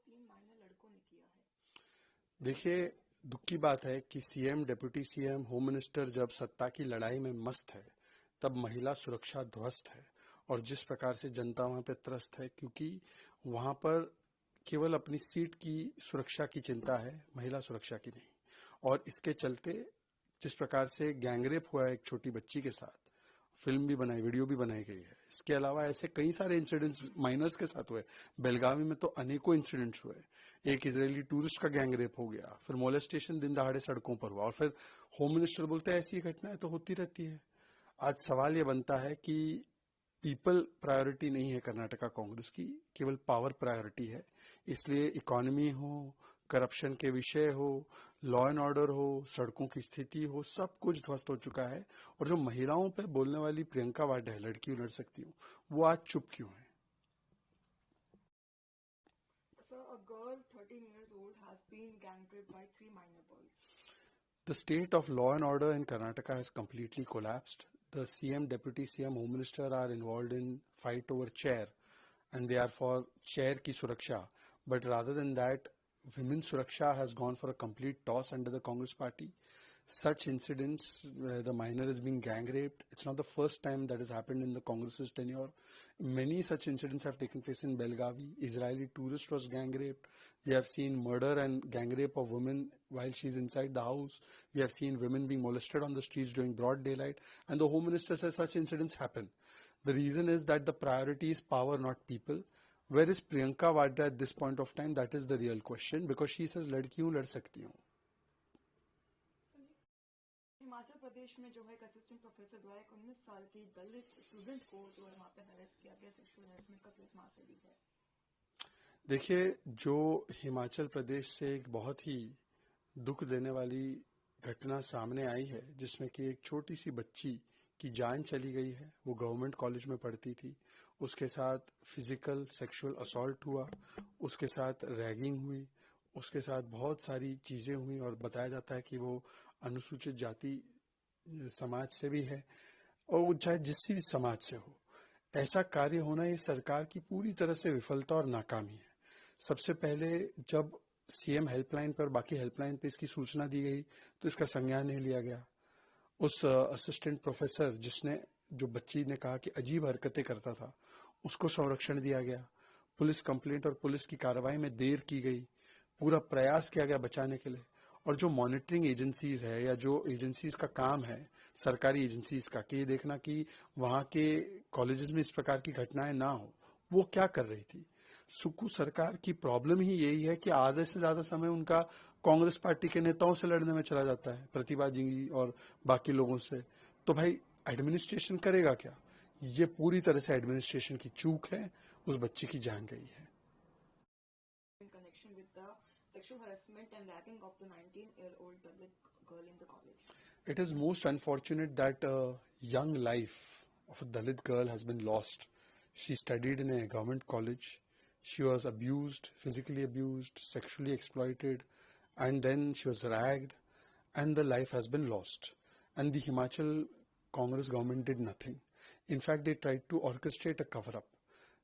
3 minor लड़कों ने किया है। देखिए, दुख की बात है कि CM, deputy CM, home minister जब सत्ता की लड़ाई में मस्त है तब महिला सुरक्षा ध्वस्त है। और जिस प्रकार से जनता वहां पे त्रस्त है, क्योंकि वहां पर केवल अपनी सीट की सुरक्षा की चिंता है, महिला सुरक्षा की नहीं। और इसके चलते जिस प्रकार से गैंगरेप हुआ है एक छोटी बच्ची के साथ, फिल्म भी बनाई, वीडियो भी बनाई गई है। इसके अलावा ऐसे कई सारे इंसिडेंट्स माइनर्स के साथ हुए। बेलगावी में तो अनेकों इंसिडेंट्स हुए। एक इजरायली टूरिस्ट का गैंग रेप हो गया, फिर मोलेस्टेशन दिन दहाड़े सड़कों पर हुआ, और फिर होम मिनिस्टर बोलते हैं ऐसी घटनाएं तो होती रहती है। आज सवाल ये बनता है कि पीपल प्रायोरिटी नहीं है कर्नाटका कांग्रेस की, केवल पावर प्रायोरिटी है। इसलिए इकोनॉमी हो, करप्शन के विषय हो, लॉ एंड ऑर्डर हो, सड़कों की स्थिति हो, सब कुछ ध्वस्त हो चुका है। और जो महिलाओं पे बोलने वाली प्रियंका वाड्रा है, लड़की लड़ सकती हूँ, वो आज चुप क्यों है? Sir, a girl 13 years old has been gang raped by 3 minor boys. The state of law and order in Karnataka has completely collapsed. The CM, Deputy CM, Home Minister are involved in fight over chair, and they are for chair ki suraksha. But rather than that, women's suraksha has gone for a complete toss under the Congress party. Such incidents where the minor is being gang raped, it's not the first time that has happened in the Congress's tenure. Many such incidents have taken place in Belgavi. Israeli tourist was gang raped. We have seen murder and gang rape of women while she's inside the house. We have seen women being molested on the streets during broad daylight. And the Home Minister says such incidents happen. The reason is that the priority is power, not people. Where is Priyanka Vadra at this point of time? That is the real question, because she says, "Ladki hu, lad sakti hu." Himachal Pradesh में जो है एक assistant professor द्वारा एक 19 साल की दलित student को जो है वहाँ पे हरेस किया गया, सेक्सुअल हरेसमेंट का केस वहाँ से भी है। देखिए, जो हिमाचल प्रदेश से एक बहुत ही दुख देने वाली घटना सामने आई है, जिसमें कि एक छोटी सी बच्ची की जान चली गई है। वो गवर्नमेंट कॉलेज में पढ़ती थी, उसके साथ फिजिकल सेक्सुअल असॉल्ट हुआ, उसके साथ रैगिंग हुई, उसके साथ बहुत सारी चीज़ें हुई, और बताया जाता है कि वो अनुसूचित जाति समाज से भी है, और वो चाहे जिस भी समाज से हो। ऐसा कार्य होना ये सरकार की पूरी तरह से विफलता और नाकामी है। सबसे पहले जब सीएम हेल्पलाइन पर, बाकी हेल्पलाइन पे इसकी सूचना दी गई तो इसका संज्ञान नहीं लिया गया। उस असिस्टेंट प्रोफेसर जिसने, जो बच्ची ने कहा कि अजीब हरकतें करता था, उसको संरक्षण दिया गया। पुलिस कंप्लेंट और पुलिस की कार्रवाई में देर की गई, पूरा प्रयास किया गया बचाने के लिए। और जो मॉनिटरिंग एजेंसीज है, या जो एजेंसीज का काम है, सरकारी एजेंसीज का, कि ये देखना कि वहाँ के कॉलेजेस में इस प्रकार की घटनाएं ना हो, वो क्या कर रही थी? सुक्खू सरकार की प्रॉब्लम ही यही है कि आधे से ज्यादा समय उनका कांग्रेस पार्टी के नेताओं से लड़ने में चला जाता है, प्रतिभा जी और बाकी लोगों से। तो भाई एडमिनिस्ट्रेशन करेगा क्या? ये पूरी तरह से एडमिनिस्ट्रेशन की चूक है। उस बच्ची की जान गई है। In connection with the sexual harassment and ragging of the 19-year-old Dalit girl in the college. It is most unfortunate that a young life of a Dalit girl has been lost. She studied in a government college. She was abused, physically abused, sexually exploited, and then she was ragged, and the life has been lost. And the Himachal Congress government did nothing. In fact, they tried to orchestrate a cover-up.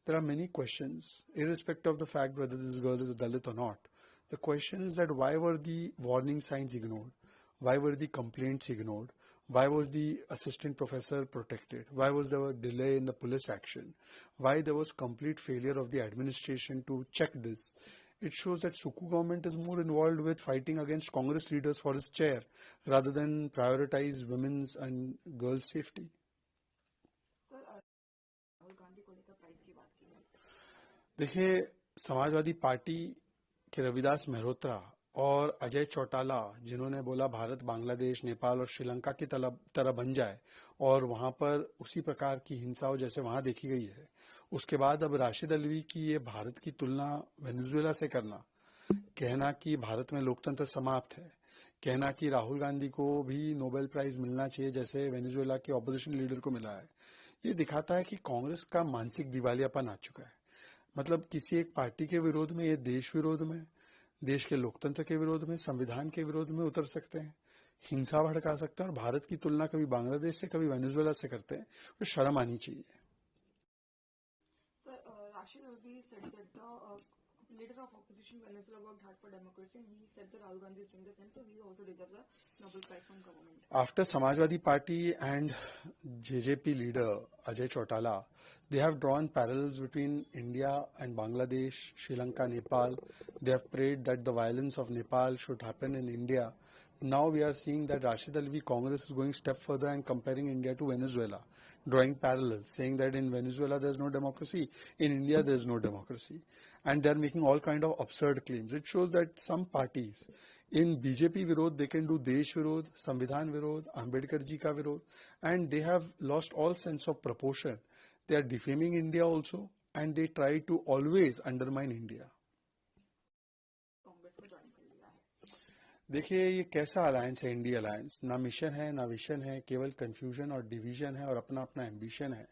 There are many questions, irrespective of the fact whether this girl is a Dalit or not. The question is that why were the warning signs ignored? Why were the complaints ignored? Why was the assistant professor protected? Why was there a delay in the police action? Why there was complete failure of the administration to check this? It shows that Suku government is more involved with fighting against Congress leaders for his chair rather than prioritize women's and girls' safety. Sir, Rahul Gandhi को लेकर price की बात की है। देखिए, Samajwadi party के रविदास मेहरोत्रा और अजय चौटाला, जिन्होंने बोला भारत बांग्लादेश, नेपाल और श्रीलंका की तरह बन जाए, और वहां पर उसी प्रकार की हिंसा हो जैसे वहां देखी गई है, उसके बाद अब राशिद अल्वी की ये भारत की तुलना वेनेजुएला से करना, कहना कि भारत में लोकतंत्र समाप्त है, कहना कि राहुल गांधी को भी नोबेल प्राइज मिलना चाहिए जैसे वेनेजुएला के ऑपोजिशन लीडर को मिला है, ये दिखाता है कि कांग्रेस का मानसिक दिवालियापन आ चुका है। मतलब किसी एक पार्टी के विरोध में, ये देश विरोध में, देश के लोकतंत्र के विरोध में, संविधान के विरोध में उतर सकते हैं, हिंसा भड़का सकते हैं, और भारत की तुलना कभी बांग्लादेश से कभी वेनेजुएला से करते हैं, तो शर्म आनी चाहिए। Sir, Rashid Alvi said that the leader of opposition Venezuela worked hard for democracy, and he said that Rahul Gandhi is doing the same, so he also deserves a Nobel Prize from government. After Samajwadi Party and JJP leader Ajay Chautala, they have drawn parallels between India and Bangladesh, Sri Lanka, Nepal. They have prayed that the violence of Nepal should happen in India. Now we are seeing that Rashid Alvi Congress is going a step further and comparing India to Venezuela, drawing parallels, saying that in Venezuela there is no democracy, in India there is no democracy. And they are making all kind of absurd claims. It shows that some parties, in BJP Virod, they can do Desh Virod, Samvidhan Virod, Ambedkar ji ka Virod, and they have lost all sense of proportion. They are defaming India also, and they try to always undermine India. Congress को join कर लिया है. देखिए ये कैसा alliance है India alliance, ना mission है ना विशन है, केवल कंफ्यूजन और डिवीजन है और अपना अपना एम्बिशन है.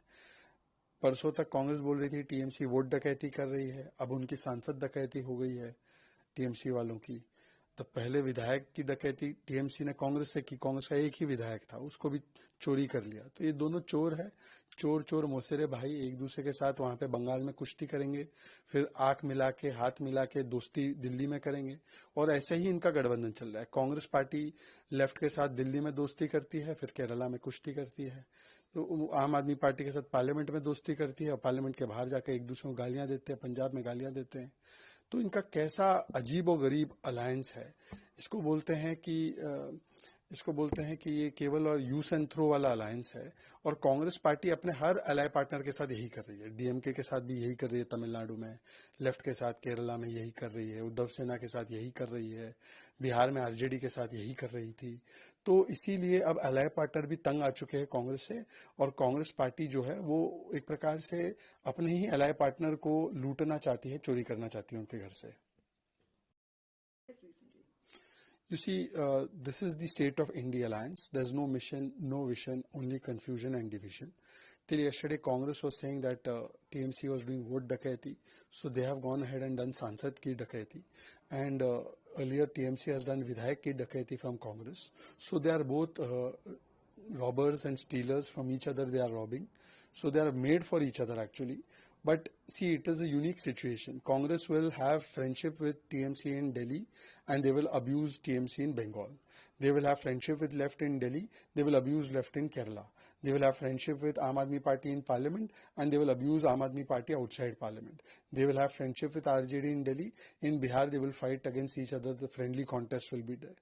परसों तक कांग्रेस बोल रही थी टीएमसी वोट डकैती कर रही है, अब उनकी सांसद डकैती हो गई है टीएमसी वालों की. तो पहले विधायक की डकैती टीएमसी ने कांग्रेस से की, कांग्रेस का एक ही विधायक था, उसको भी चोरी कर लिया. तो ये दोनों चोर है, चोर चोर मोसेरे भाई एक दूसरे के साथ वहां पे बंगाल में कुश्ती करेंगे, फिर आंख मिला के हाथ मिला के दोस्ती दिल्ली में करेंगे, और ऐसे ही इनका गठबंधन चल रहा है. कांग्रेस पार्टी लेफ्ट के साथ दिल्ली में दोस्ती करती है, फिर केरला में कुश्ती करती है. तो आम आदमी पार्टी के साथ पार्लियामेंट में दोस्ती करती है और पार्लियामेंट के बाहर जाकर एक दूसरे को गालियां देते हैं, पंजाब में गालियां देते हैं. तो इनका कैसा अजीब और गरीब अलायंस है. इसको बोलते हैं कि ये केवल और यूज एंड थ्रो वाला अलायंस है. और कांग्रेस पार्टी अपने हर अलाय पार्टनर के साथ यही कर रही है. डीएमके के साथ भी यही कर रही है तमिलनाडु में, लेफ्ट के साथ केरला में यही कर रही है, उद्धव सेना के साथ यही कर रही है, बिहार में आरजेडी के साथ यही कर रही थी. तो इसीलिए अब अलाय पार्टनर भी तंग आ चुके हैं कांग्रेस से, और कांग्रेस पार्टी जो है वो एक प्रकार से अपने ही अलाय पार्टनर को लूटना चाहती है, चोरी करना चाहती है उनके घर से. You see, this is the state of India alliance. There's no mission, no vision, only confusion and division. Till yesterday, Congress was saying that TMC was doing vote dakaiti, so they have gone ahead and done Sansad ki dakaiti. And earlier, TMC has done Vidhayak ki dakaiti from Congress. So they are both robbers and stealers from each other. They are robbing. So they are made for each other actually. But see, it is a unique situation. Congress will have friendship with TMC in Delhi and they will abuse TMC in Bengal. They will have friendship with left in Delhi, they will abuse left in Kerala. They will have friendship with Aam Aadmi Party in Parliament and they will abuse Aam Aadmi Party outside Parliament. They will have friendship with RJD in Delhi. In Bihar, they will fight against each other. The friendly contest will be there.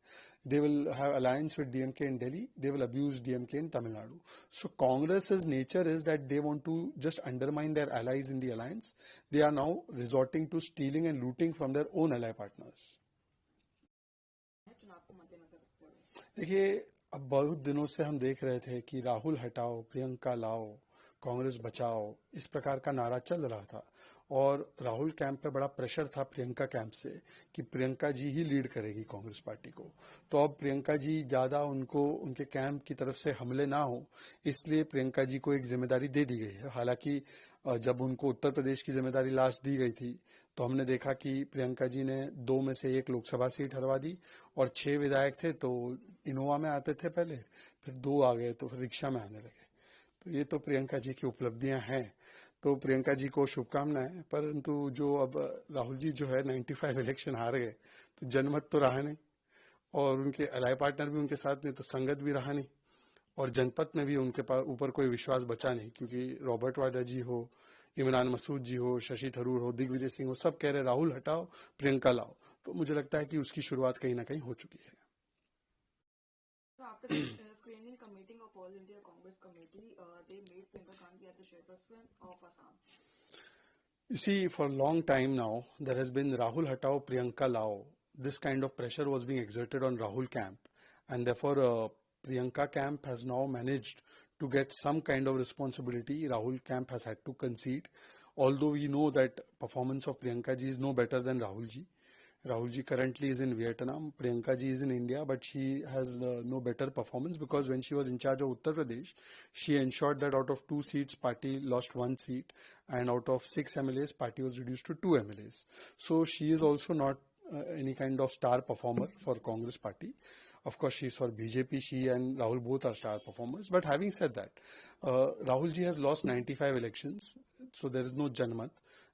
They will have alliance with DMK in Delhi. They will abuse DMK in Tamil Nadu. So Congress's nature is that they want to just undermine their allies in the alliance. They are now resorting to stealing and looting from their own ally partners. देखिए, अब बहुत दिनों से हम देख रहे थे कि राहुल हटाओ, प्रियंका लाओ, कांग्रेस बचाओ, इस प्रकार का नारा चल रहा था. और राहुल कैंप पे बड़ा प्रेशर था प्रियंका कैंप से कि प्रियंका जी ही लीड करेगी कांग्रेस पार्टी को. तो अब प्रियंका जी ज्यादा उनको उनके कैंप की तरफ से हमले ना हो, इसलिए प्रियंका जी को एक जिम्मेदारी दे दी गई है. हालांकि जब उनको उत्तर प्रदेश की जिम्मेदारी लास्ट दी गई थी तो हमने देखा कि प्रियंका जी ने 2 में से 1 लोकसभा सीट हरवा दी और 6 विधायक थे तो इनोवा में आते थे पहले, फिर 2 आ गए तो फिर रिक्शा में आने लगे. तो ये तो प्रियंका जी की उपलब्धियां हैं. तो प्रियंका जी को शुभकामनाएं. परंतु जो अब राहुल जी जो है 95 इलेक्शन हार गए तो जनमत तो रहा नहीं और उनके अलाय पार्टनर भी उनके साथ नहीं, तो संगत भी रहा नहीं और जनपद में भी उनके ऊपर कोई विश्वास बचा नहीं. क्योंकि रॉबर्ट वाड्रा जी हो, इमरान मसूद जी हो, शशि थरूर हो, दिग्विजय सिंह हो, सब कह रहे राहुल हटाओ, प्रियंका लाओ. तो मुझे लगता है कि उसकी शुरुआत कहीं ना कहीं हो चुकी है. Screening committee of All India Congress Committee, they made Priyanka Gandhi as a chairperson of Assam. You see, for a long time now, there has been Rahul Hatao, Priyanka Lao. This kind of pressure was being exerted on Rahul camp. And therefore, Priyanka camp has now managed to get some kind of responsibility. Rahul camp has had to concede. Although we know that performance of Priyanka ji is no better than Rahul ji. Rahul ji currently is in Vietnam, Priyanka ji is in India, but she has no better performance because when she was in charge of Uttar Pradesh, she ensured that out of 2 seats, party lost 1 seat, and out of 6 MLAs, party was reduced to 2 MLAs. So she is also not any kind of star performer for Congress party. Of course, she is for BJP. She and Rahul both are star performers. But having said that, Rahul ji has lost 95 elections, so there is no Janmat.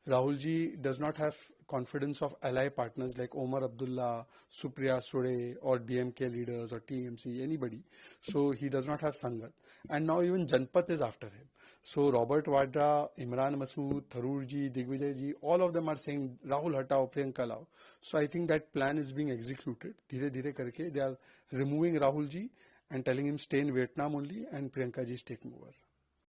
Rahul ji does not have confidence of ally partners like Omar Abdullah, Supriya Sule, or DMK leaders or TMC, anybody. So he does not have Sangat. And now even Janpat is after him. So Robert Vadra, Imran Masood, Tharoor ji, Digvijay ji, all of them are saying Rahul hatao, Priyanka lao. So I think that plan is being executed. Dhire dhire karke they are removing Rahul ji and telling him stay in Vietnam only, and Priyanka ji is taking over.